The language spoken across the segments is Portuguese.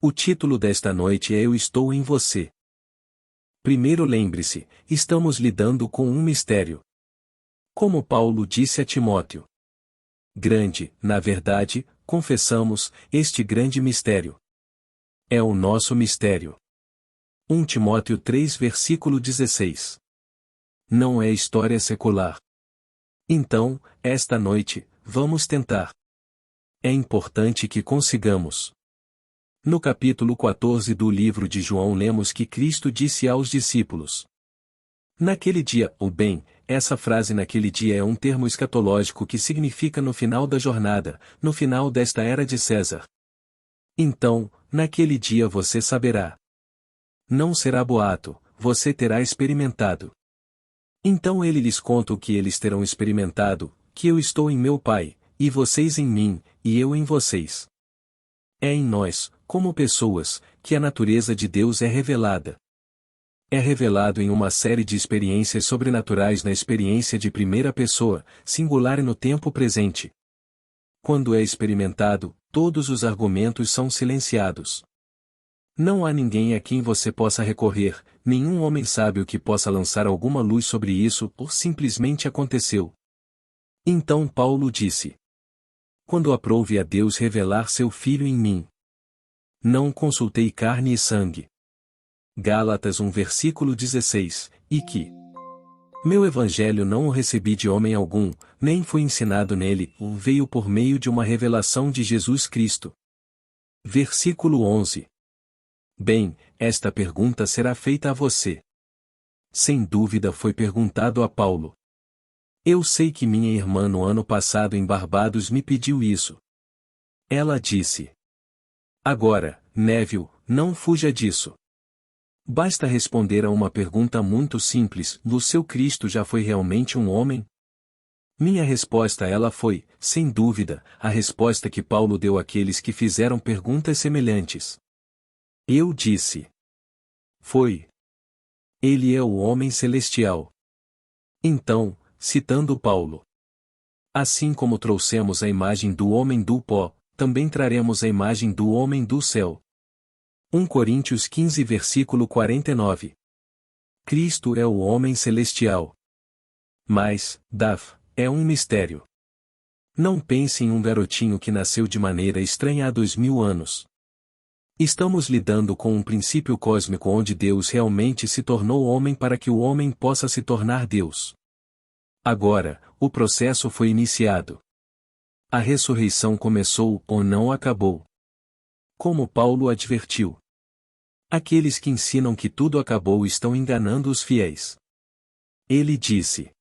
O título desta noite é Eu Estou em Você. Primeiro lembre-se, estamos lidando com um mistério. Como Paulo disse a Timóteo. Grande, na verdade, confessamos, este grande mistério. É o nosso mistério. 1 Timóteo 3 versículo 16. Não é história secular. Então, esta noite, vamos tentar. É importante que consigamos. No capítulo 14 do livro de João lemos que Cristo disse aos discípulos. Naquele dia, ou bem, essa frase naquele dia é um termo escatológico que significa no final da jornada, no final desta era de César. Então, naquele dia você saberá. Não será boato, você terá experimentado. Então ele lhes conta o que eles terão experimentado, que eu estou em meu Pai, e vocês em mim, e eu em vocês. É em nós, como pessoas, que a natureza de Deus é revelada. É revelado em uma série de experiências sobrenaturais na experiência de primeira pessoa, singular e no tempo presente. Quando é experimentado, todos os argumentos são silenciados. Não há ninguém a quem você possa recorrer, nenhum homem sábio que possa lançar alguma luz sobre isso, ou simplesmente aconteceu. Então Paulo disse: Quando aprouve a Deus revelar seu Filho em mim. Não consultei carne e sangue. Gálatas 1 versículo 16, e que meu evangelho não o recebi de homem algum, nem fui ensinado nele, veio por meio de uma revelação de Jesus Cristo. Versículo 11. Bem, esta pergunta será feita a você. Sem dúvida foi perguntado a Paulo. Eu sei que minha irmã no ano passado em Barbados me pediu isso. Ela disse. Agora, Neville, não fuja disso. Basta responder a uma pergunta muito simples: o seu Cristo já foi realmente um homem? Minha resposta a ela foi, sem dúvida, a resposta que Paulo deu àqueles que fizeram perguntas semelhantes. Eu disse. Foi. Ele é o homem celestial. Então, citando Paulo. Assim como trouxemos a imagem do homem do pó, também traremos a imagem do homem do céu. 1 Coríntios 15 versículo 49. Cristo é o homem celestial. Mas, é um mistério. Não pense em um garotinho que nasceu de maneira estranha há 2000 anos. Estamos lidando com um princípio cósmico onde Deus realmente se tornou homem para que o homem possa se tornar Deus. Agora, o processo foi iniciado. A ressurreição começou ou não acabou. Como Paulo advertiu. Aqueles que ensinam que tudo acabou estão enganando os fiéis. Ele disse.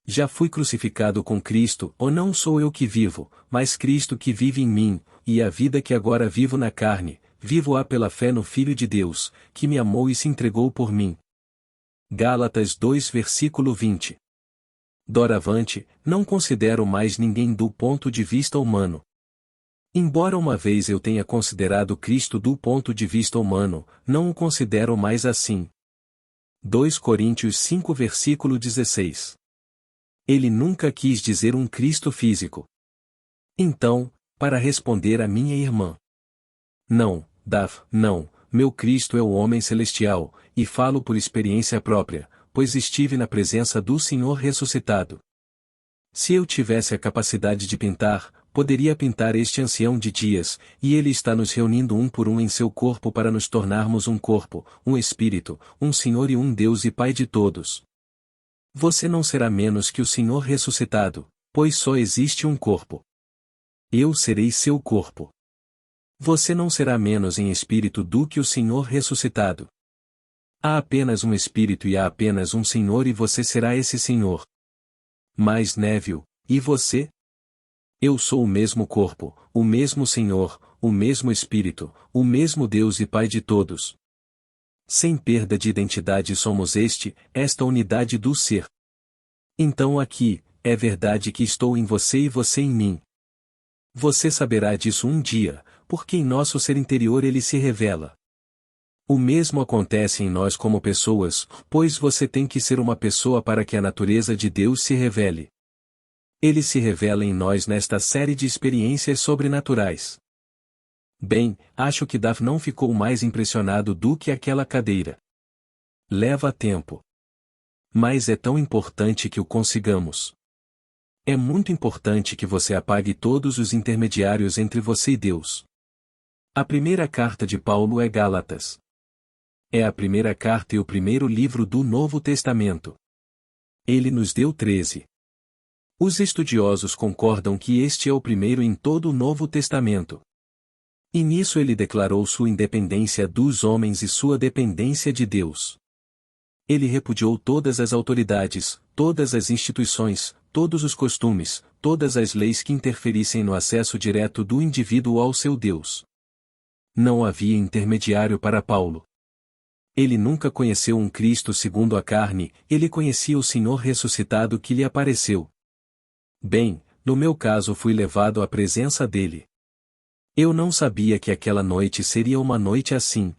Já fui crucificado com Cristo, ou não sou eu que vivo, mas Cristo que vive em mim, e a vida que agora vivo na carne, vivo-a pela fé no Filho de Deus, que me amou e se entregou por mim. Gálatas 2 versículo 20. Doravante, não considero mais ninguém do ponto de vista humano. Embora uma vez eu tenha considerado Cristo do ponto de vista humano, não o considero mais assim. 2 Coríntios 5 versículo 16. Ele nunca quis dizer um Cristo físico. Então, para responder a minha irmã. Não, não, meu Cristo é o homem celestial, e falo por experiência própria, pois estive na presença do Senhor ressuscitado. Se eu tivesse a capacidade de pintar, poderia pintar este ancião de dias, e ele está nos reunindo um por um em seu corpo para nos tornarmos um corpo, um espírito, um Senhor e um Deus e Pai de todos. Você não será menos que o Senhor ressuscitado, pois só existe um corpo. Eu serei seu corpo. Você não será menos em espírito do que o Senhor ressuscitado. Há apenas um espírito e há apenas um Senhor e você será esse Senhor. Mas Neville, e você? Eu sou o mesmo corpo, o mesmo Senhor, o mesmo Espírito, o mesmo Deus e Pai de todos. Sem perda de identidade somos esta unidade do ser. Então aqui, é verdade que estou em você e você em mim. Você saberá disso um dia, porque em nosso ser interior ele se revela. O mesmo acontece em nós como pessoas, pois você tem que ser uma pessoa para que a natureza de Deus se revele. Ele se revela em nós nesta série de experiências sobrenaturais. Bem, acho que Daf não ficou mais impressionado do que aquela cadeira. Leva tempo. Mas é tão importante que o consigamos. É muito importante que você apague todos os intermediários entre você e Deus. A primeira carta de Paulo é Gálatas. É a primeira carta e o primeiro livro do Novo Testamento. Ele nos deu 13. Os estudiosos concordam que este é o primeiro em todo o Novo Testamento. E nisso ele declarou sua independência dos homens e sua dependência de Deus. Ele repudiou todas as autoridades, todas as instituições, todos os costumes, todas as leis que interferissem no acesso direto do indivíduo ao seu Deus. Não havia intermediário para Paulo. Ele nunca conheceu um Cristo segundo a carne, ele conhecia o Senhor ressuscitado que lhe apareceu. Bem, no meu caso fui levado à presença dele. Eu não sabia que aquela noite seria uma noite assim.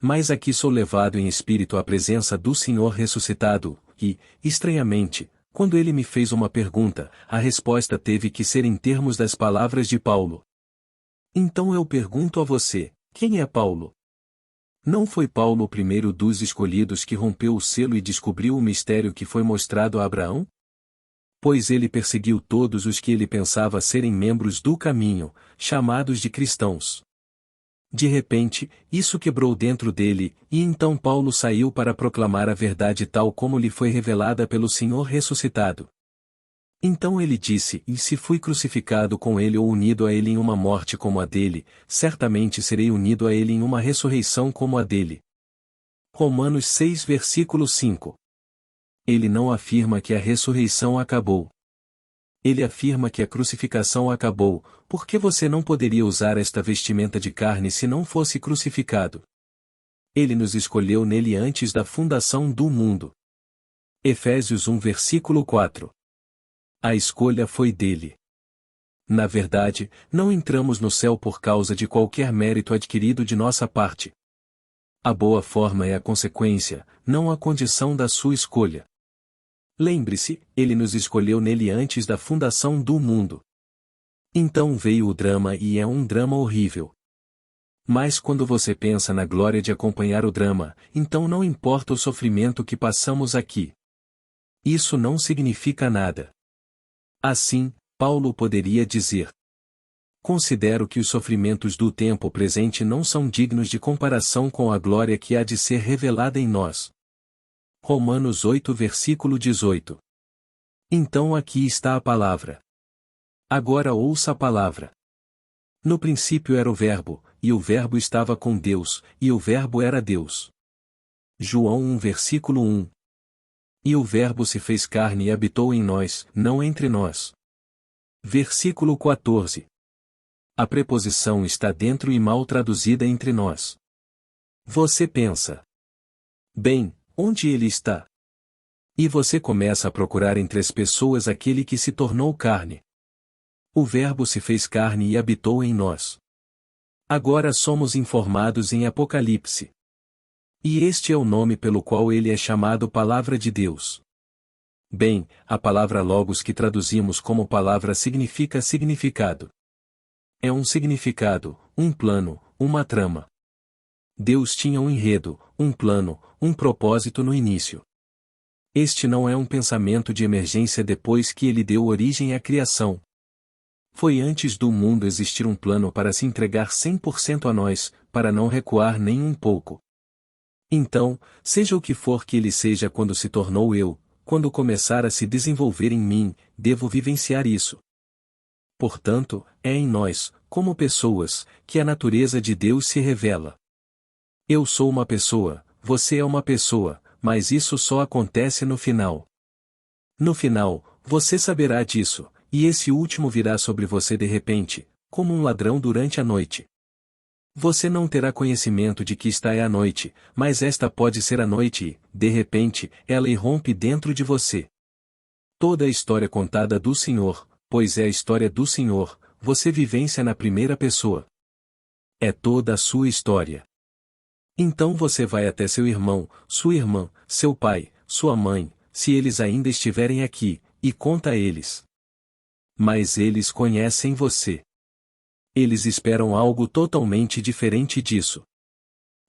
Mas aqui sou levado em espírito à presença do Senhor ressuscitado, e, estranhamente, quando ele me fez uma pergunta, a resposta teve que ser em termos das palavras de Paulo. Então eu pergunto a você, quem é Paulo? Não foi Paulo o primeiro dos escolhidos que rompeu o selo e descobriu o mistério que foi mostrado a Abraão? Pois ele perseguiu todos os que ele pensava serem membros do caminho, chamados de cristãos. De repente, isso quebrou dentro dele, e então Paulo saiu para proclamar a verdade tal como lhe foi revelada pelo Senhor ressuscitado. Então ele disse: E se fui crucificado com ele ou unido a ele em uma morte como a dele, certamente serei unido a ele em uma ressurreição como a dele. Romanos 6 versículo 5. Ele não afirma que a ressurreição acabou. Ele afirma que a crucificação acabou, porque você não poderia usar esta vestimenta de carne se não fosse crucificado. Ele nos escolheu nele antes da fundação do mundo. Efésios 1 versículo 4. A escolha foi dele. Na verdade, não entramos no céu por causa de qualquer mérito adquirido de nossa parte. A boa forma é a consequência, não a condição da sua escolha. Lembre-se, ele nos escolheu nele antes da fundação do mundo. Então veio o drama e é um drama horrível. Mas quando você pensa na glória de acompanhar o drama, então não importa o sofrimento que passamos aqui. Isso não significa nada. Assim, Paulo poderia dizer: Considero que os sofrimentos do tempo presente não são dignos de comparação com a glória que há de ser revelada em nós. Romanos 8 versículo 18. Então aqui está a palavra. Agora ouça a palavra. No princípio era o Verbo, e o Verbo estava com Deus, e o Verbo era Deus. João 1 versículo 1. E o Verbo se fez carne e habitou em nós, não entre nós. Versículo 14. A preposição está dentro e mal traduzida entre nós. Você pensa: bem, onde ele está? E você começa a procurar entre as pessoas aquele que se tornou carne. O Verbo se fez carne e habitou em nós. Agora somos informados em Apocalipse. E este é o nome pelo qual ele é chamado Palavra de Deus. Bem, a palavra logos que traduzimos como palavra significa significado. É um significado, um plano, uma trama. Deus tinha um enredo, um plano, um propósito no início. Este não é um pensamento de emergência depois que ele deu origem à criação. Foi antes do mundo existir um plano para se entregar 100% a nós, para não recuar nem um pouco. Então, seja o que for que ele seja quando se tornou eu, quando começar a se desenvolver em mim, devo vivenciar isso. Portanto, é em nós, como pessoas, que a natureza de Deus se revela. Eu sou uma pessoa, você é uma pessoa, mas isso só acontece no final. No final, você saberá disso, e esse último virá sobre você de repente, como um ladrão durante a noite. Você não terá conhecimento de que esta é a noite, mas esta pode ser a noite e, de repente, ela irrompe dentro de você. Toda a história contada do Senhor, pois é a história do Senhor, você vivencia na primeira pessoa. É toda a sua história. Então você vai até seu irmão, sua irmã, seu pai, sua mãe, se eles ainda estiverem aqui, e conta a eles. Mas eles conhecem você. Eles esperam algo totalmente diferente disso.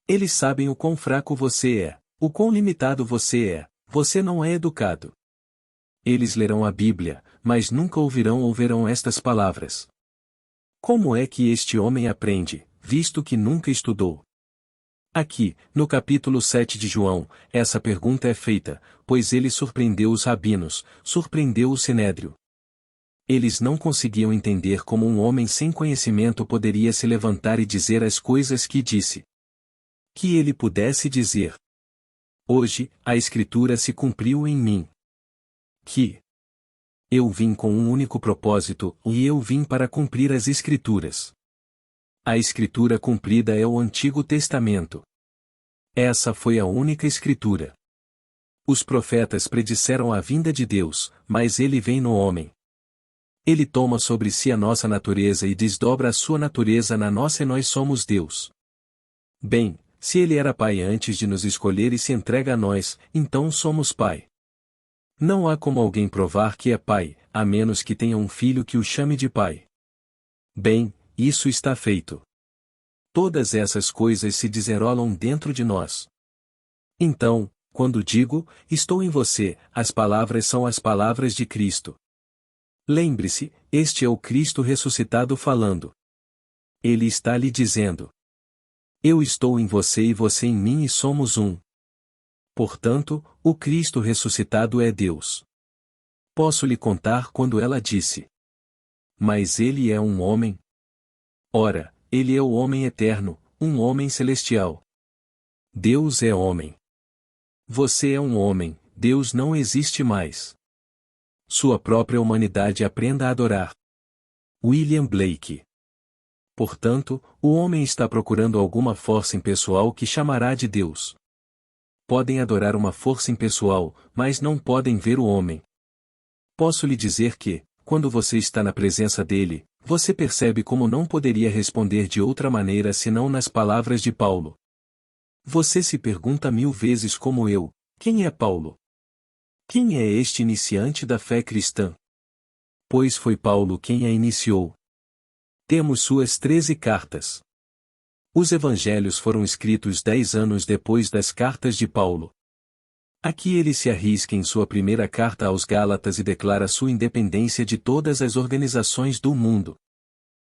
Eles sabem o quão fraco você é, o quão limitado você não é educado. Eles lerão a Bíblia, mas nunca ouvirão ou verão estas palavras. Como é que este homem aprende, visto que nunca estudou? Aqui, no capítulo 7 de João, essa pergunta é feita, pois ele surpreendeu os rabinos, surpreendeu o sinédrio. Eles não conseguiam entender como um homem sem conhecimento poderia se levantar e dizer as coisas que disse. Que ele pudesse dizer: hoje, a Escritura se cumpriu em mim. Que eu vim com um único propósito, e eu vim para cumprir as Escrituras. A Escritura cumprida é o Antigo Testamento. Essa foi a única Escritura. Os profetas predisseram a vinda de Deus, mas ele vem no homem. Ele toma sobre si a nossa natureza e desdobra a sua natureza na nossa e nós somos Deus. Bem, se ele era pai antes de nos escolher e se entrega a nós, então somos pai. Não há como alguém provar que é pai, a menos que tenha um filho que o chame de pai. Bem, isso está feito. Todas essas coisas se desenrolam dentro de nós. Então, quando digo, estou em você, as palavras são as palavras de Cristo. Lembre-se, este é o Cristo ressuscitado falando. Ele está lhe dizendo: eu estou em você e você em mim e somos um. Portanto, o Cristo ressuscitado é Deus. Posso lhe contar quando ela disse: mas ele é um homem? Ora, ele é o homem eterno, um homem celestial. Deus é homem. Você é um homem, Deus não existe mais. Sua própria humanidade aprenda a adorar. William Blake. Portanto, o homem está procurando alguma força impessoal que chamará de Deus. Podem adorar uma força impessoal, mas não podem ver o homem. Posso lhe dizer que, quando você está na presença dele, você percebe como não poderia responder de outra maneira senão nas palavras de Paulo. Você se pergunta 1000 vezes como eu: quem é Paulo? Quem é este iniciante da fé cristã? Pois foi Paulo quem a iniciou. Temos suas 13 cartas. Os evangelhos foram escritos 10 anos depois das cartas de Paulo. Aqui ele se arrisca em sua primeira carta aos Gálatas e declara sua independência de todas as organizações do mundo.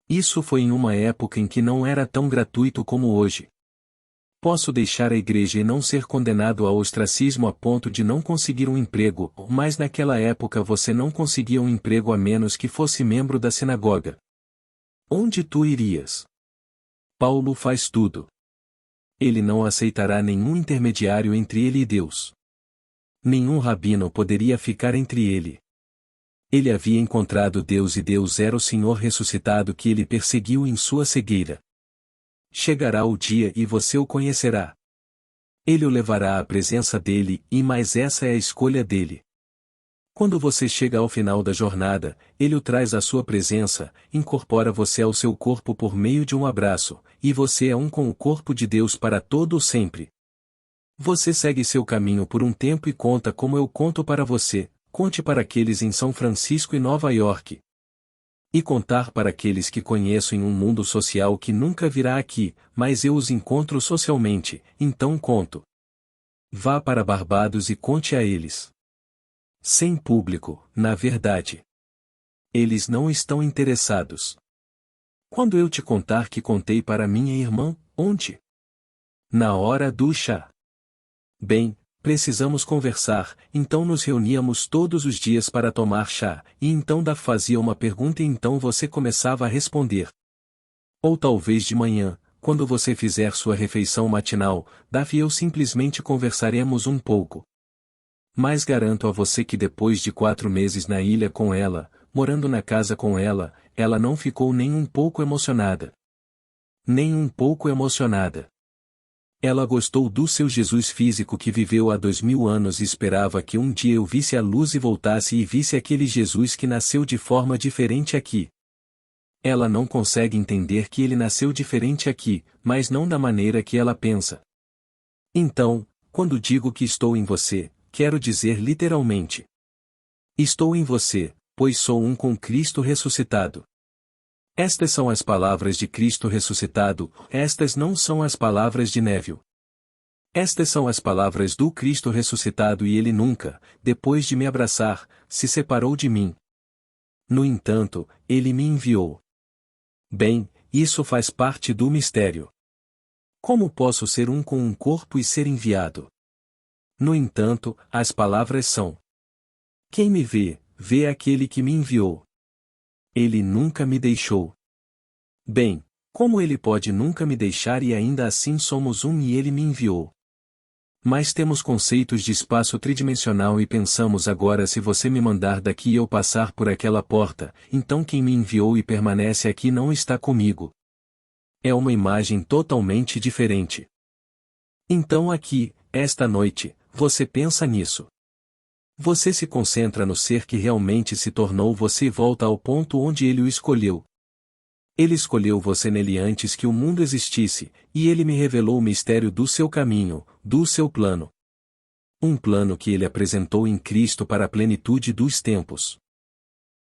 Isso foi em uma época em que não era tão gratuito como hoje. Posso deixar a igreja e não ser condenado ao ostracismo a ponto de não conseguir um emprego, mas naquela época você não conseguia um emprego a menos que fosse membro da sinagoga. Onde tu irias? Paulo faz tudo. Ele não aceitará nenhum intermediário entre ele e Deus. Nenhum rabino poderia ficar entre ele. Ele havia encontrado Deus e Deus era o Senhor ressuscitado que ele perseguiu em sua cegueira. Chegará o dia e você o conhecerá. Ele o levará à presença dele, mas essa é a escolha dele. Quando você chega ao final da jornada, ele o traz à sua presença, incorpora você ao seu corpo por meio de um abraço, e você é um com o corpo de Deus para todo o sempre. Você segue seu caminho por um tempo e conta como eu conto para você, conte para aqueles em São Francisco e Nova York. E contar para aqueles que conheço em um mundo social que nunca virá aqui, mas eu os encontro socialmente, então conto. Vá para Barbados e conte a eles. Sem público, na verdade. Eles não estão interessados. Quando eu te contar que contei para minha irmã, onde? Na hora do chá. Bem, precisamos conversar, então nos reuníamos todos os dias para tomar chá, e então Daf fazia uma pergunta e então você começava a responder. Ou talvez de manhã, quando você fizer sua refeição matinal, Daf e eu simplesmente conversaremos um pouco. Mas garanto a você que depois de 4 meses na ilha com ela, morando na casa com ela não ficou nem um pouco emocionada. Nem um pouco emocionada. Ela gostou do seu Jesus físico que viveu há 2000 anos e esperava que um dia eu visse a luz e voltasse e visse aquele Jesus que nasceu de forma diferente aqui. Ela não consegue entender que ele nasceu diferente aqui, mas não da maneira que ela pensa. Então, quando digo que estou em você, quero dizer literalmente. Estou em você, pois sou um com Cristo ressuscitado. Estas são as palavras de Cristo ressuscitado, estas não são as palavras de Neville. Estas são as palavras do Cristo ressuscitado e ele nunca, depois de me abraçar, se separou de mim. No entanto, ele me enviou. Bem, isso faz parte do mistério. Como posso ser um com um corpo e ser enviado? No entanto, as palavras são: quem me vê, vê aquele que me enviou. Ele nunca me deixou. Bem, como ele pode nunca me deixar e ainda assim somos um e ele me enviou? Mas temos conceitos de espaço tridimensional e pensamos agora se você me mandar daqui e eu passar por aquela porta, então quem me enviou e permanece aqui não está comigo. É uma imagem totalmente diferente. Então aqui, esta noite, você pensa nisso. Você se concentra no ser que realmente se tornou você e volta ao ponto onde ele o escolheu. Ele escolheu você nele antes que o mundo existisse, e ele me revelou o mistério do seu caminho, do seu plano. Um plano que ele apresentou em Cristo para a plenitude dos tempos.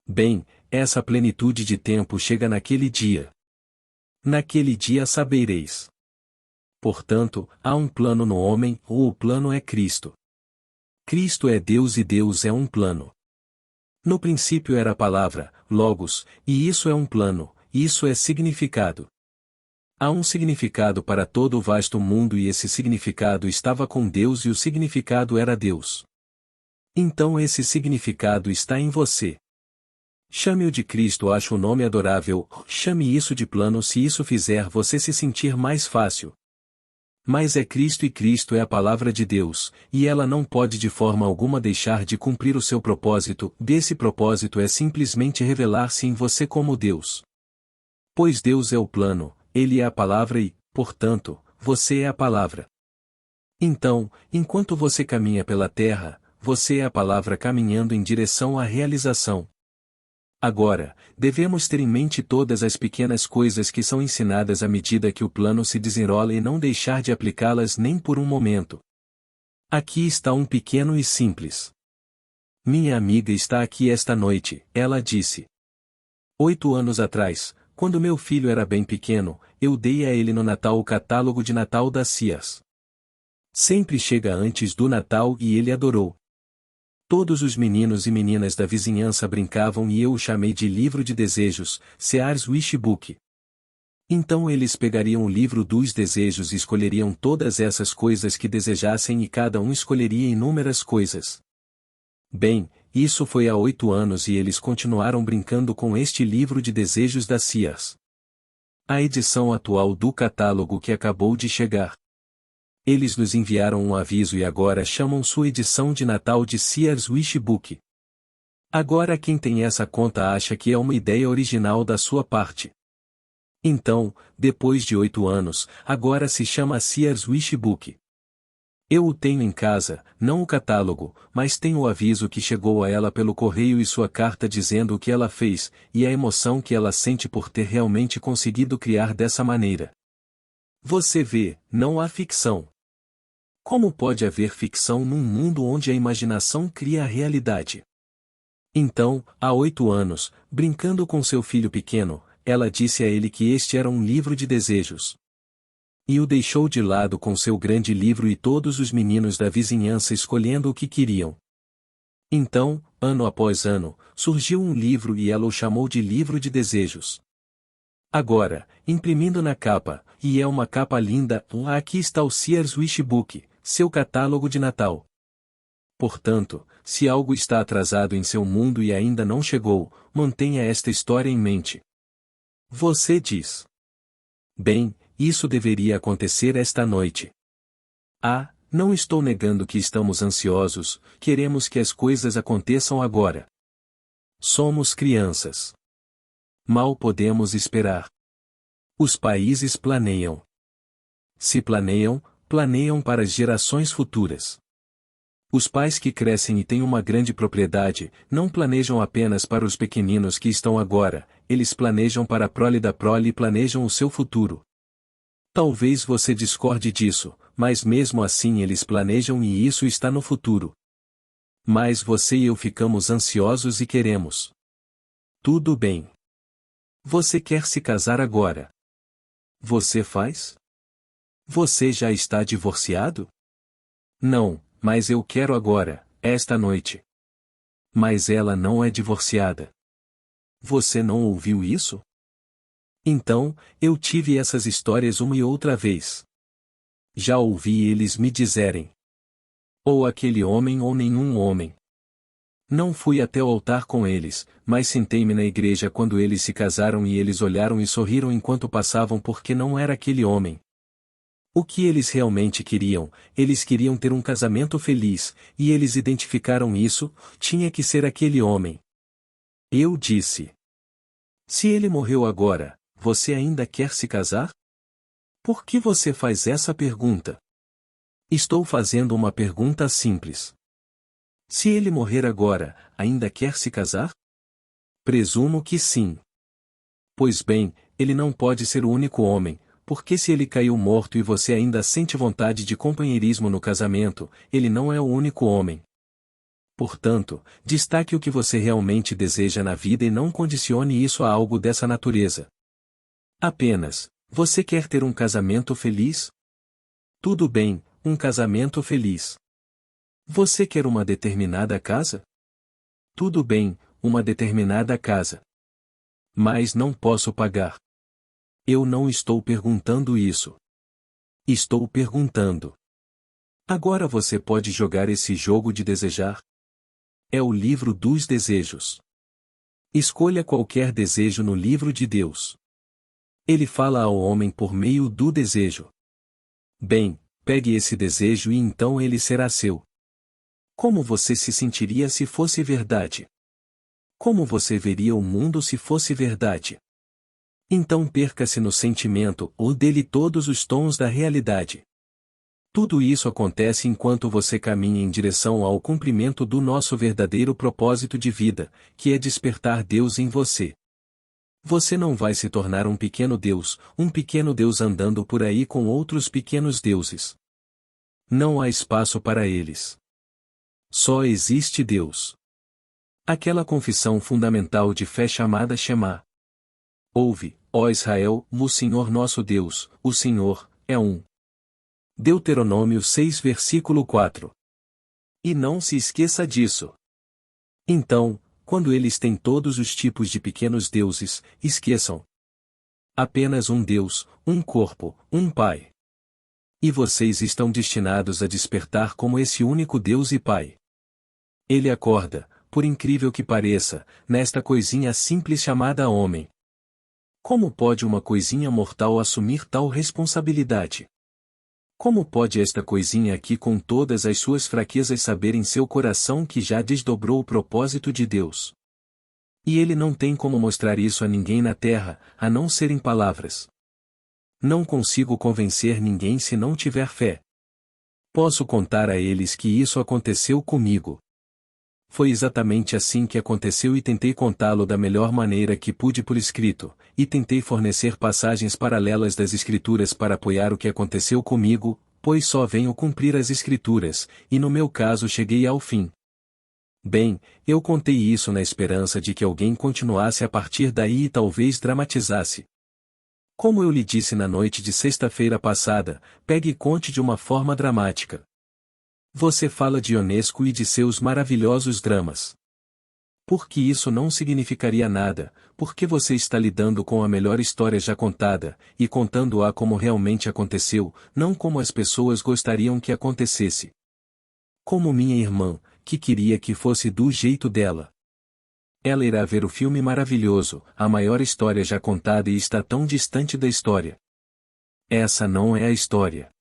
Bem, essa plenitude de tempo chega naquele dia. Naquele dia sabereis. Portanto, há um plano no homem, ou o plano é Cristo. Cristo é Deus e Deus é um plano. No princípio era a palavra, Logos, e isso é um plano, isso é significado. Há um significado para todo o vasto mundo e esse significado estava com Deus e o significado era Deus. Então esse significado está em você. Chame-o de Cristo, acho o nome adorável, chame isso de plano se isso fizer você se sentir mais fácil. Mas é Cristo e Cristo é a palavra de Deus, e ela não pode de forma alguma deixar de cumprir o seu propósito, desse propósito é simplesmente revelar-se em você como Deus. Pois Deus é o plano, Ele é a palavra e, portanto, você é a palavra. Então, enquanto você caminha pela terra, você é a palavra caminhando em direção à realização. Agora, devemos ter em mente todas as pequenas coisas que são ensinadas à medida que o plano se desenrola e não deixar de aplicá-las nem por um momento. Aqui está um pequeno e simples. Minha amiga está aqui esta noite, ela disse. 8 anos atrás, quando meu filho era bem pequeno, eu dei a ele no Natal o catálogo de Natal da Sears. Sempre chega antes do Natal e ele adorou. Todos os meninos e meninas da vizinhança brincavam e eu o chamei de livro de desejos, Sears Wish Book. Então eles pegariam o livro dos desejos e escolheriam todas essas coisas que desejassem e cada um escolheria inúmeras coisas. Bem, isso foi há 8 anos e eles continuaram brincando com este livro de desejos da Sears. A edição atual do catálogo que acabou de chegar. Eles nos enviaram um aviso e agora chamam sua edição de Natal de Sears Wish Book. Agora quem tem essa conta acha que é uma ideia original da sua parte. Então, depois de 8 anos, agora se chama Sears Wish Book. Eu o tenho em casa, não o catálogo, mas tenho o aviso que chegou a ela pelo correio e sua carta dizendo o que ela fez, e a emoção que ela sente por ter realmente conseguido criar dessa maneira. Você vê, não há ficção. Como pode haver ficção num mundo onde a imaginação cria a realidade? Então, há 8 anos, brincando com seu filho pequeno, ela disse a ele que este era um livro de desejos. E o deixou de lado com seu grande livro e todos os meninos da vizinhança escolhendo o que queriam. Então, ano após ano, surgiu um livro e ela o chamou de livro de desejos. Agora, imprimindo na capa, e é uma capa linda, aqui está o Sears Wish Book, seu catálogo de Natal. Portanto, se algo está atrasado em seu mundo e ainda não chegou, mantenha esta história em mente. Você diz: bem, isso deveria acontecer esta noite. Ah, não estou negando que estamos ansiosos, queremos que as coisas aconteçam agora. Somos crianças. Mal podemos esperar. Os países planeiam. Se planeiam, planeiam para as gerações futuras. Os pais que crescem e têm uma grande propriedade, não planejam apenas para os pequeninos que estão agora, eles planejam para a prole da prole e planejam o seu futuro. Talvez você discorde disso, mas mesmo assim eles planejam e isso está no futuro. Mas você e eu ficamos ansiosos e queremos. Tudo bem. Você quer se casar agora? Você faz? Você já está divorciado? Não, mas eu quero agora, esta noite. Mas ela não é divorciada. Você não ouviu isso? Então, eu tive essas histórias uma e outra vez. Já ouvi eles me dizerem: ou aquele homem ou nenhum homem. Não fui até o altar com eles, mas sentei-me na igreja quando eles se casaram e eles olharam e sorriram enquanto passavam porque não era aquele homem. O que eles realmente queriam, eles queriam ter um casamento feliz, e eles identificaram isso, tinha que ser aquele homem. Eu disse: se ele morreu agora, você ainda quer se casar? Por que você faz essa pergunta? Estou fazendo uma pergunta simples. Se ele morrer agora, ainda quer se casar? Presumo que sim. Pois bem, ele não pode ser o único homem, porque se ele caiu morto e você ainda sente vontade de companheirismo no casamento, ele não é o único homem. Portanto, destaque o que você realmente deseja na vida e não condicione isso a algo dessa natureza. Apenas, você quer ter um casamento feliz? Tudo bem, um casamento feliz. Você quer uma determinada casa? Tudo bem, uma determinada casa. Mas não posso pagar. Eu não estou perguntando isso. Estou perguntando. Agora você pode jogar esse jogo de desejar? É o livro dos desejos. Escolha qualquer desejo no livro de Deus. Ele fala ao homem por meio do desejo. Bem, pegue esse desejo e então ele será seu. Como você se sentiria se fosse verdade? Como você veria o mundo se fosse verdade? Então perca-se no sentimento ou dele todos os tons da realidade. Tudo isso acontece enquanto você caminha em direção ao cumprimento do nosso verdadeiro propósito de vida, que é despertar Deus em você. Você não vai se tornar um pequeno Deus andando por aí com outros pequenos deuses. Não há espaço para eles. Só existe Deus. Aquela confissão fundamental de fé chamada Shema. Ouve, ó Israel, o Senhor nosso Deus, o Senhor, é um. Deuteronômio 6 versículo 4. E não se esqueça disso. Então, quando eles têm todos os tipos de pequenos deuses, esqueçam. Apenas um Deus, um corpo, um Pai. E vocês estão destinados a despertar como esse único Deus e Pai. Ele acorda, por incrível que pareça, nesta coisinha simples chamada homem. Como pode uma coisinha mortal assumir tal responsabilidade? Como pode esta coisinha aqui com todas as suas fraquezas saber em seu coração que já desdobrou o propósito de Deus? E ele não tem como mostrar isso a ninguém na terra, a não ser em palavras. Não consigo convencer ninguém se não tiver fé. Posso contar a eles que isso aconteceu comigo. Foi exatamente assim que aconteceu e tentei contá-lo da melhor maneira que pude por escrito, e tentei fornecer passagens paralelas das Escrituras para apoiar o que aconteceu comigo, pois só venho cumprir as Escrituras, e no meu caso cheguei ao fim. Bem, eu contei isso na esperança de que alguém continuasse a partir daí e talvez dramatizasse. Como eu lhe disse na noite de sexta-feira passada, pegue e conte de uma forma dramática. Você fala de Ionesco e de seus maravilhosos dramas. Porque isso não significaria nada, porque você está lidando com a melhor história já contada, e contando-a como realmente aconteceu, não como as pessoas gostariam que acontecesse. Como minha irmã, que queria que fosse do jeito dela. Ela irá ver o filme maravilhoso, a maior história já contada e está tão distante da história. Essa não é a história.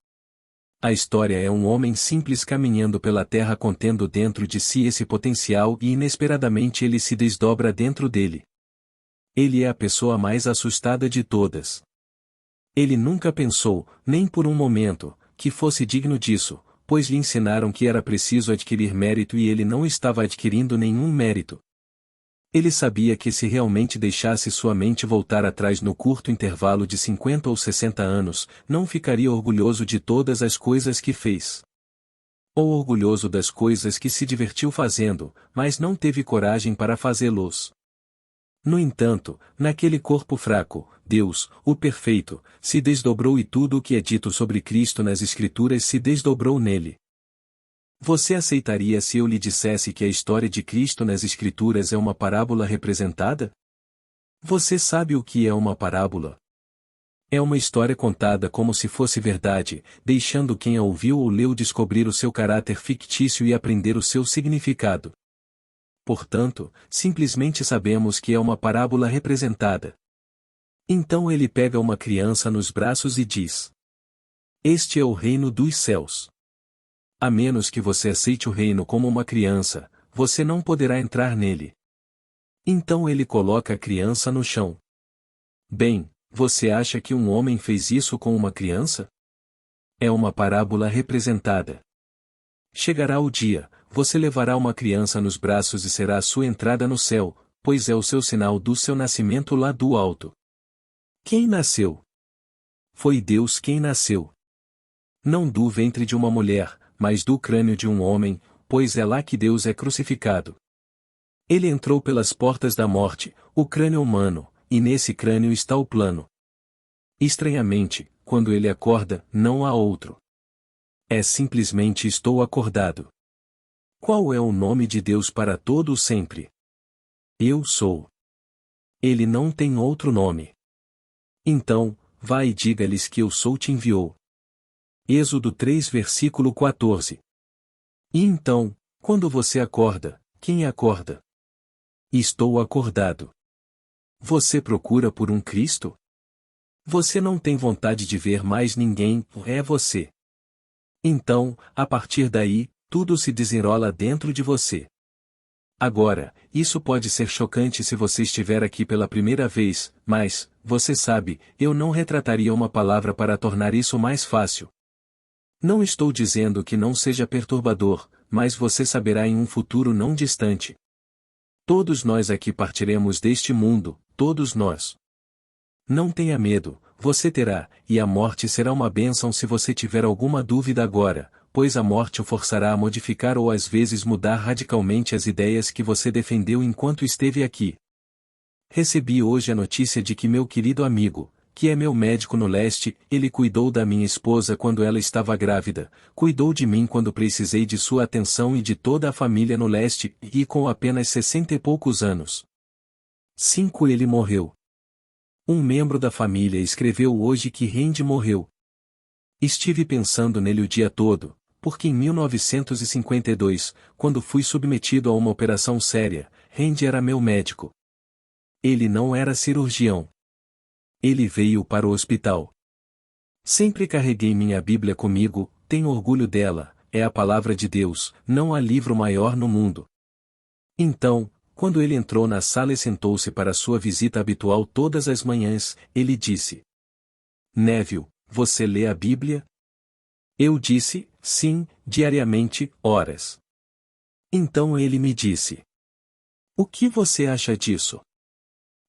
A história é um homem simples caminhando pela terra contendo dentro de si esse potencial e inesperadamente ele se desdobra dentro dele. Ele é a pessoa mais assustada de todas. Ele nunca pensou, nem por um momento, que fosse digno disso, pois lhe ensinaram que era preciso adquirir mérito e ele não estava adquirindo nenhum mérito. Ele sabia que se realmente deixasse sua mente voltar atrás no curto intervalo de 50 ou 60 anos, não ficaria orgulhoso de todas as coisas que fez. Ou orgulhoso das coisas que se divertiu fazendo, mas não teve coragem para fazê-los. No entanto, naquele corpo fraco, Deus, o perfeito, se desdobrou e tudo o que é dito sobre Cristo nas Escrituras se desdobrou nele. Você aceitaria se eu lhe dissesse que a história de Cristo nas Escrituras é uma parábola representada? Você sabe o que é uma parábola? É uma história contada como se fosse verdade, deixando quem a ouviu ou leu descobrir o seu caráter fictício e aprender o seu significado. Portanto, simplesmente sabemos que é uma parábola representada. Então ele pega uma criança nos braços e diz: Este é o reino dos céus. A menos que você aceite o reino como uma criança, você não poderá entrar nele. Então ele coloca a criança no chão. Bem, você acha que um homem fez isso com uma criança? É uma parábola representada. Chegará o dia, você levará uma criança nos braços e será a sua entrada no céu, pois é o seu sinal do seu nascimento lá do alto. Quem nasceu? Foi Deus quem nasceu. Não do ventre de uma mulher, mas do crânio de um homem, pois é lá que Deus é crucificado. Ele entrou pelas portas da morte, o crânio humano, e nesse crânio está o plano. Estranhamente, quando ele acorda, não há outro. É simplesmente estou acordado. Qual é o nome de Deus para todo o sempre? Eu sou. Ele não tem outro nome. Então, vá e diga-lhes que eu sou te enviou. Êxodo 3 versículo 14. E então, quando você acorda, quem acorda? Estou acordado. Você procura por um Cristo? Você não tem vontade de ver mais ninguém, é você. Então, a partir daí, tudo se desenrola dentro de você. Agora, isso pode ser chocante se você estiver aqui pela primeira vez, mas, você sabe, eu não retrataria uma palavra para tornar isso mais fácil. Não estou dizendo que não seja perturbador, mas você saberá em um futuro não distante. Todos nós aqui partiremos deste mundo, todos nós. Não tenha medo, você terá, e a morte será uma bênção se você tiver alguma dúvida agora, pois a morte o forçará a modificar ou às vezes mudar radicalmente as ideias que você defendeu enquanto esteve aqui. Recebi hoje a notícia de que meu querido amigo, que é meu médico no leste, ele cuidou da minha esposa quando ela estava grávida, cuidou de mim quando precisei de sua atenção e de toda a família no leste, e com apenas 60 e poucos anos. 5 Ele morreu. Um membro da família escreveu hoje que Randy morreu. Estive pensando nele o dia todo, porque em 1952, quando fui submetido a uma operação séria, Randy era meu médico. Ele não era cirurgião. Ele veio para o hospital. Sempre carreguei minha Bíblia comigo, tenho orgulho dela, é a palavra de Deus, não há livro maior no mundo. Então, quando ele entrou na sala e sentou-se para sua visita habitual todas as manhãs, ele disse: Neville, você lê a Bíblia? Eu disse, sim, diariamente, horas. Então ele me disse: O que você acha disso?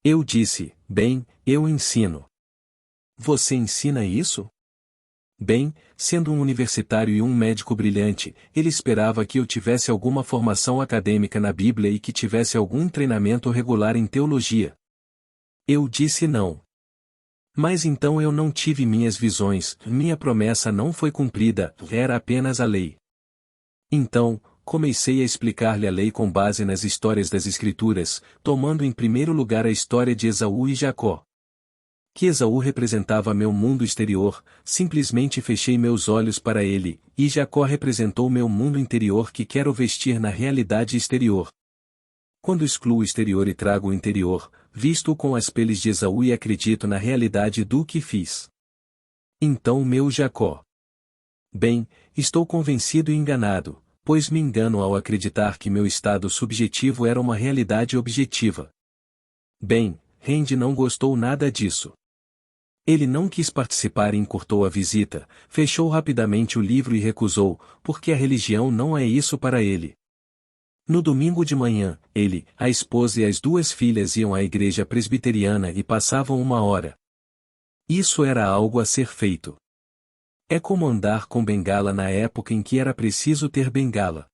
Eu disse, bem, eu ensino. Você ensina isso? Bem, sendo um universitário e um médico brilhante, ele esperava que eu tivesse alguma formação acadêmica na Bíblia e que tivesse algum treinamento regular em teologia. Eu disse não. Mas então eu não tive minhas visões, minha promessa não foi cumprida, era apenas a lei. Então, comecei a explicar-lhe a lei com base nas histórias das Escrituras, tomando em primeiro lugar a história de Esaú e Jacó. Que Esaú representava meu mundo exterior, simplesmente fechei meus olhos para ele, e Jacó representou meu mundo interior que quero vestir na realidade exterior. Quando excluo o exterior e trago o interior, visto-o com as peles de Esaú e acredito na realidade do que fiz. Então meu Jacó. Bem, estou convencido e enganado, pois me engano ao acreditar que meu estado subjetivo era uma realidade objetiva. Bem, Randy não gostou nada disso. Ele não quis participar e encurtou a visita, fechou rapidamente o livro e recusou, porque a religião não é isso para ele. No domingo de manhã, ele, a esposa e as 2 filhas iam à igreja presbiteriana e passavam 1 hora. Isso era algo a ser feito. É como andar com bengala na época em que era preciso ter bengala.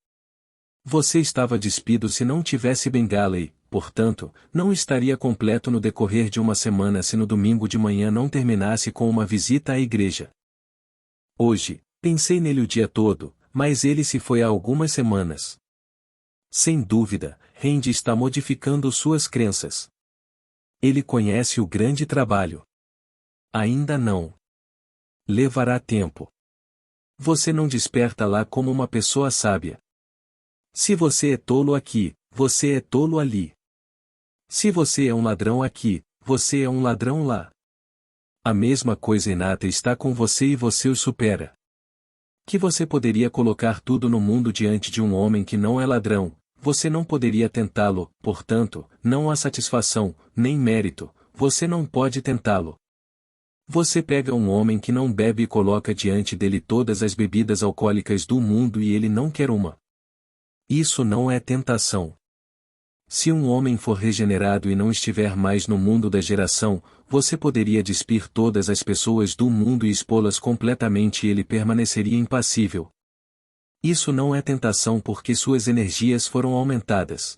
Você estava despido se não tivesse bengala e, portanto, não estaria completo no decorrer de uma semana se no domingo de manhã não terminasse com uma visita à igreja. Hoje, pensei nele o dia todo, mas ele se foi há algumas semanas. Sem dúvida, Randy está modificando suas crenças. Ele conhece o grande trabalho. Ainda não. Levará tempo. Você não desperta lá como uma pessoa sábia. Se você é tolo aqui, você é tolo ali. Se você é um ladrão aqui, você é um ladrão lá. A mesma coisa inata está com você e você o supera. Que você poderia colocar tudo no mundo diante de um homem que não é ladrão, você não poderia tentá-lo, portanto, não há satisfação, nem mérito, você não pode tentá-lo. Você pega um homem que não bebe e coloca diante dele todas as bebidas alcoólicas do mundo e ele não quer uma. Isso não é tentação. Se um homem for regenerado e não estiver mais no mundo da geração, você poderia despir todas as pessoas do mundo e expô-las completamente e ele permaneceria impassível. Isso não é tentação porque suas energias foram aumentadas.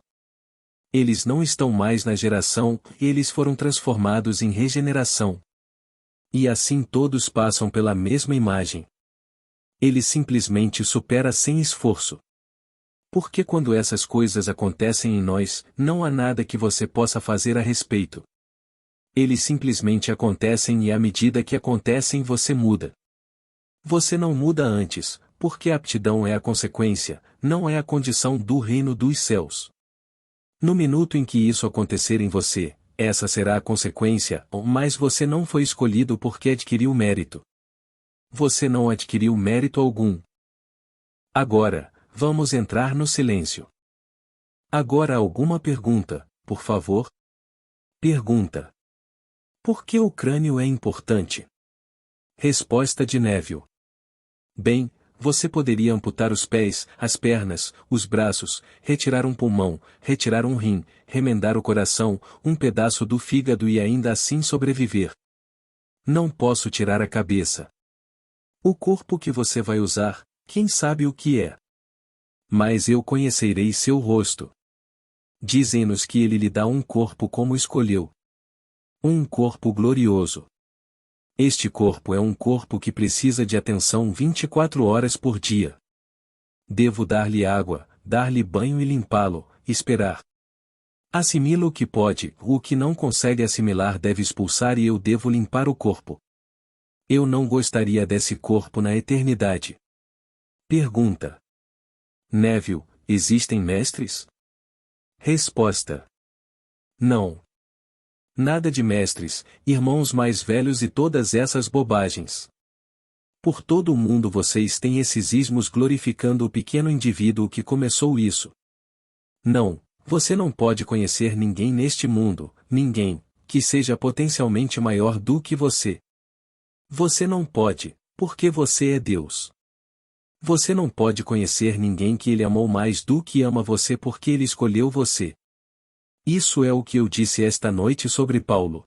Eles não estão mais na geração, eles foram transformados em regeneração. E assim todos passam pela mesma imagem. Ele simplesmente supera sem esforço. Porque quando essas coisas acontecem em nós, não há nada que você possa fazer a respeito. Eles simplesmente acontecem e à medida que acontecem você muda. Você não muda antes, porque a aptidão é a consequência, não é a condição do reino dos céus. No minuto em que isso acontecer em você, essa será a consequência, mas você não foi escolhido porque adquiriu mérito. Você não adquiriu mérito algum. Agora, vamos entrar no silêncio. Agora alguma pergunta, por favor? Pergunta. Por que o crânio é importante? Resposta de Neville. Bem, você poderia amputar os pés, as pernas, os braços, retirar um pulmão, retirar um rim, remendar o coração, um pedaço do fígado e ainda assim sobreviver. Não posso tirar a cabeça. O corpo que você vai usar, quem sabe o que é? Mas eu conhecerei seu rosto. Dizem-nos que ele lhe dá um corpo como escolheu. Um corpo glorioso. Este corpo é um corpo que precisa de atenção 24 horas por dia. Devo dar-lhe água, dar-lhe banho e limpá-lo, esperar. Assimila o que pode, o que não consegue assimilar deve expulsar e eu devo limpar o corpo. Eu não gostaria desse corpo na eternidade. Pergunta. Neville, existem mestres? Resposta. Não. Nada de mestres, irmãos mais velhos e todas essas bobagens. Por todo o mundo vocês têm esses ismos glorificando o pequeno indivíduo que começou isso. Não, você não pode conhecer ninguém neste mundo, ninguém, que seja potencialmente maior do que você. Você não pode, porque você é Deus. Você não pode conhecer ninguém que ele amou mais do que ama você porque ele escolheu você. Isso é o que eu disse esta noite sobre Paulo.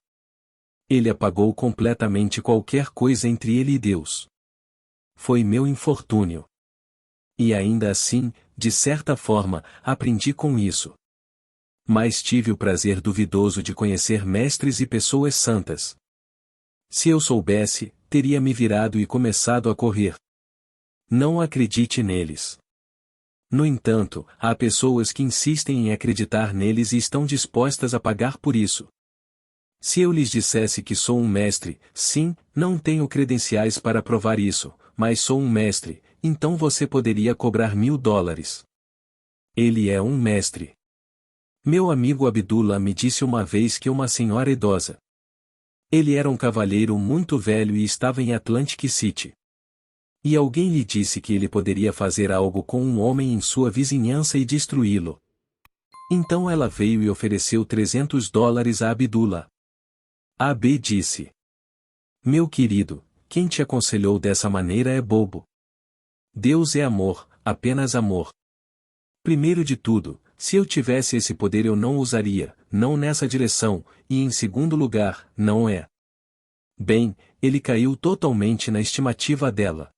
Ele apagou completamente qualquer coisa entre ele e Deus. Foi meu infortúnio. E ainda assim, de certa forma, aprendi com isso. Mas tive o prazer duvidoso de conhecer mestres e pessoas santas. Se eu soubesse, teria me virado e começado a correr. Não acredite neles. No entanto, há pessoas que insistem em acreditar neles e estão dispostas a pagar por isso. Se eu lhes dissesse que sou um mestre, sim, não tenho credenciais para provar isso, mas sou um mestre, então você poderia cobrar $1000. Ele é um mestre. Meu amigo Abdullah me disse uma vez que uma senhora idosa. Ele era um cavalheiro muito velho e estava em Atlantic City. E alguém lhe disse que ele poderia fazer algo com um homem em sua vizinhança e destruí-lo. Então ela veio e ofereceu $300 a Abdullah. AB disse: Meu querido, quem te aconselhou dessa maneira é bobo. Deus é amor, apenas amor. Primeiro de tudo, se eu tivesse esse poder eu não usaria, não nessa direção, e em segundo lugar, não é. Bem, ele caiu totalmente na estimativa dela.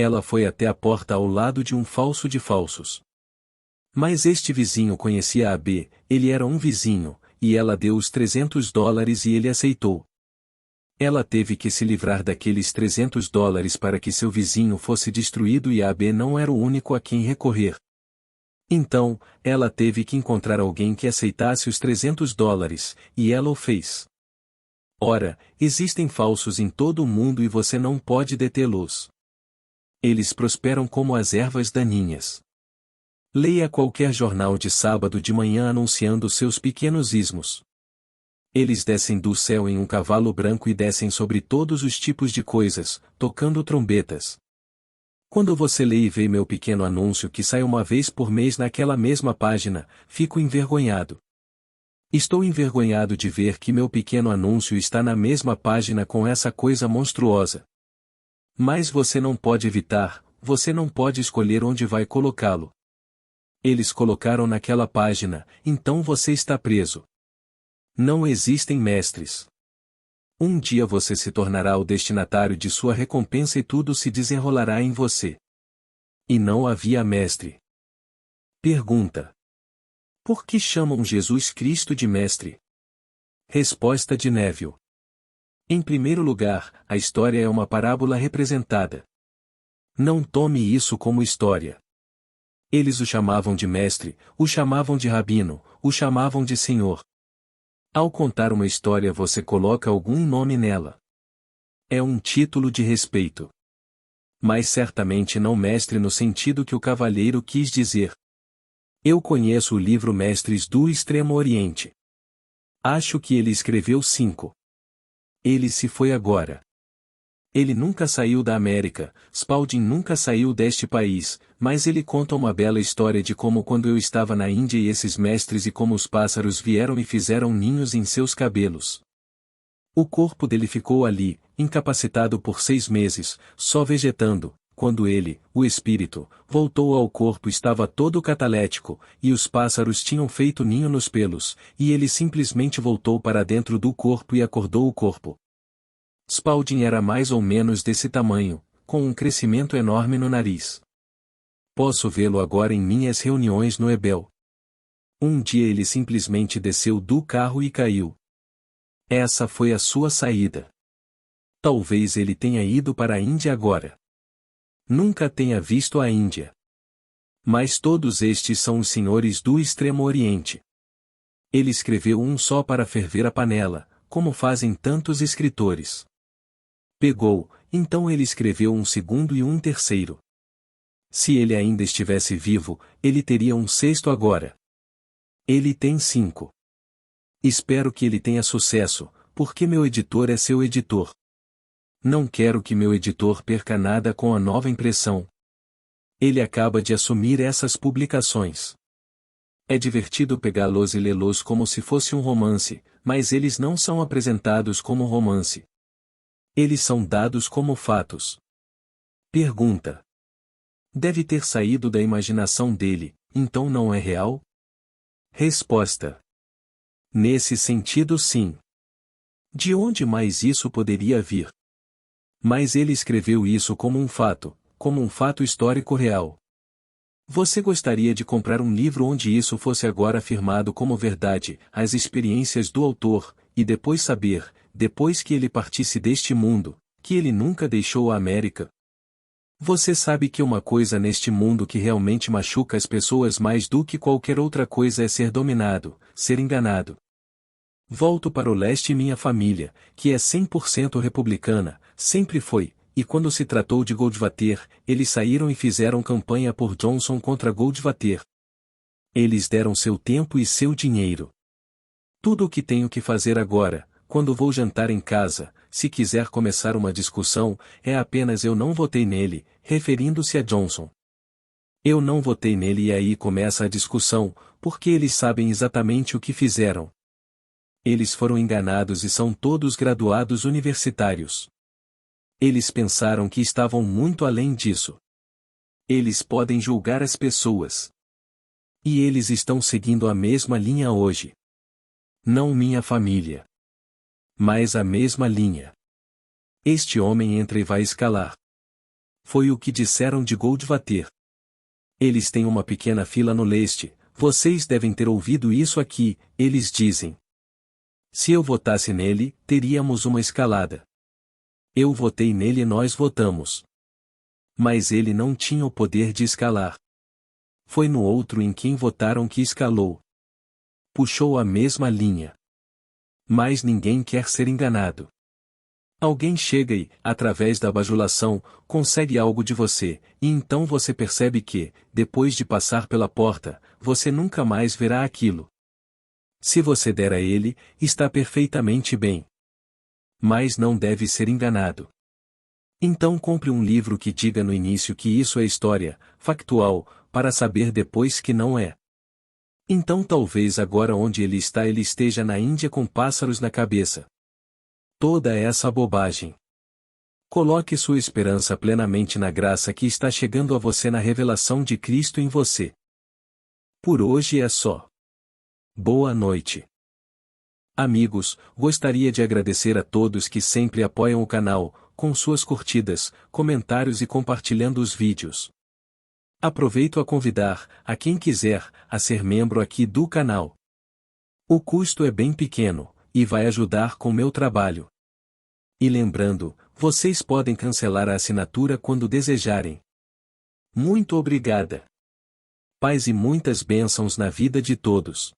Ela foi até a porta ao lado de um falso de falsos. Mas este vizinho conhecia a B, ele era um vizinho, e ela deu os $300 e ele aceitou. Ela teve que se livrar daqueles $300 para que seu vizinho fosse destruído e a B não era o único a quem recorrer. Então, ela teve que encontrar alguém que aceitasse os $300, e ela o fez. Ora, existem falsos em todo o mundo e você não pode detê-los. Eles prosperam como as ervas daninhas. Leia qualquer jornal de sábado de manhã anunciando seus pequenos ismos. Eles descem do céu em um cavalo branco e descem sobre todos os tipos de coisas, tocando trombetas. Quando você lê e vê meu pequeno anúncio que sai uma vez por mês naquela mesma página, fico envergonhado. Estou envergonhado de ver que meu pequeno anúncio está na mesma página com essa coisa monstruosa. Mas você não pode evitar, você não pode escolher onde vai colocá-lo. Eles colocaram naquela página, então você está preso. Não existem mestres. Um dia você se tornará o destinatário de sua recompensa e tudo se desenrolará em você. E não havia mestre. Pergunta: por que chamam Jesus Cristo de mestre? Resposta de Neville. Em primeiro lugar, a história é uma parábola representada. Não tome isso como história. Eles o chamavam de mestre, o chamavam de rabino, o chamavam de senhor. Ao contar uma história você coloca algum nome nela. É um título de respeito. Mas certamente não mestre no sentido que o cavalheiro quis dizer. Eu conheço o livro Mestres do Extremo Oriente. Acho que ele escreveu 5. Ele se foi agora. Ele nunca saiu da América, Spalding nunca saiu deste país, mas ele conta uma bela história de como quando eu estava na Índia e esses mestres e como os pássaros vieram e fizeram ninhos em seus cabelos. O corpo dele ficou ali, incapacitado por 6 meses, só vegetando. Quando ele, o espírito, voltou ao corpo estava todo catalético, e os pássaros tinham feito ninho nos pelos, e ele simplesmente voltou para dentro do corpo e acordou o corpo. Spalding era mais ou menos desse tamanho, com um crescimento enorme no nariz. Posso vê-lo agora em minhas reuniões no Ebel. Um dia ele simplesmente desceu do carro e caiu. Essa foi a sua saída. Talvez ele tenha ido para a Índia agora. Nunca tenha visto a Índia. Mas todos estes são os senhores do Extremo Oriente. Ele escreveu um só para ferver a panela, como fazem tantos escritores. Pegou, então ele escreveu um segundo e um terceiro. Se ele ainda estivesse vivo, ele teria um sexto agora. Ele tem 5. Espero que ele tenha sucesso, porque meu editor é seu editor. Não quero que meu editor perca nada com a nova impressão. Ele acaba de assumir essas publicações. É divertido pegá-los e lê-los como se fosse um romance, mas eles não são apresentados como romance. Eles são dados como fatos. Pergunta: deve ter saído da imaginação dele, então não é real? Resposta: nesse sentido sim. De onde mais isso poderia vir? Mas ele escreveu isso como um fato histórico real. Você gostaria de comprar um livro onde isso fosse agora afirmado como verdade, as experiências do autor, e depois saber, depois que ele partisse deste mundo, que ele nunca deixou a América? Você sabe que uma coisa neste mundo que realmente machuca as pessoas mais do que qualquer outra coisa é ser dominado, ser enganado. Volto para o leste e minha família, que é 100% republicana, sempre foi, e quando se tratou de Goldwater, eles saíram e fizeram campanha por Johnson contra Goldwater. Eles deram seu tempo e seu dinheiro. Tudo o que tenho que fazer agora, quando vou jantar em casa, se quiser começar uma discussão, é apenas eu não votei nele, referindo-se a Johnson. Eu não votei nele e aí começa a discussão, porque eles sabem exatamente o que fizeram. Eles foram enganados e são todos graduados universitários. Eles pensaram que estavam muito além disso. Eles podem julgar as pessoas. E eles estão seguindo a mesma linha hoje. Não minha família. Mas a mesma linha. Este homem entra e vai escalar. Foi o que disseram de Goldwater. Eles têm uma pequena fila no leste, vocês devem ter ouvido isso aqui, eles dizem. Se eu votasse nele, teríamos uma escalada. Eu votei nele e nós votamos. Mas ele não tinha o poder de escalar. Foi no outro em quem votaram que escalou. Puxou a mesma linha. Mas ninguém quer ser enganado. Alguém chega e, através da bajulação, consegue algo de você, e então você percebe que, depois de passar pela porta, você nunca mais verá aquilo. Se você der a ele, está perfeitamente bem. Mas não deve ser enganado. Então compre um livro que diga no início que isso é história, factual, para saber depois que não é. Então talvez agora onde ele esteja na Índia com pássaros na cabeça. Toda essa bobagem. Coloque sua esperança plenamente na graça que está chegando a você na revelação de Cristo em você. Por hoje é só. Boa noite. Amigos, gostaria de agradecer a todos que sempre apoiam o canal, com suas curtidas, comentários e compartilhando os vídeos. Aproveito a convidar, a quem quiser, a ser membro aqui do canal. O custo é bem pequeno, e vai ajudar com meu trabalho. E lembrando, vocês podem cancelar a assinatura quando desejarem. Muito obrigada. Paz e muitas bênçãos na vida de todos.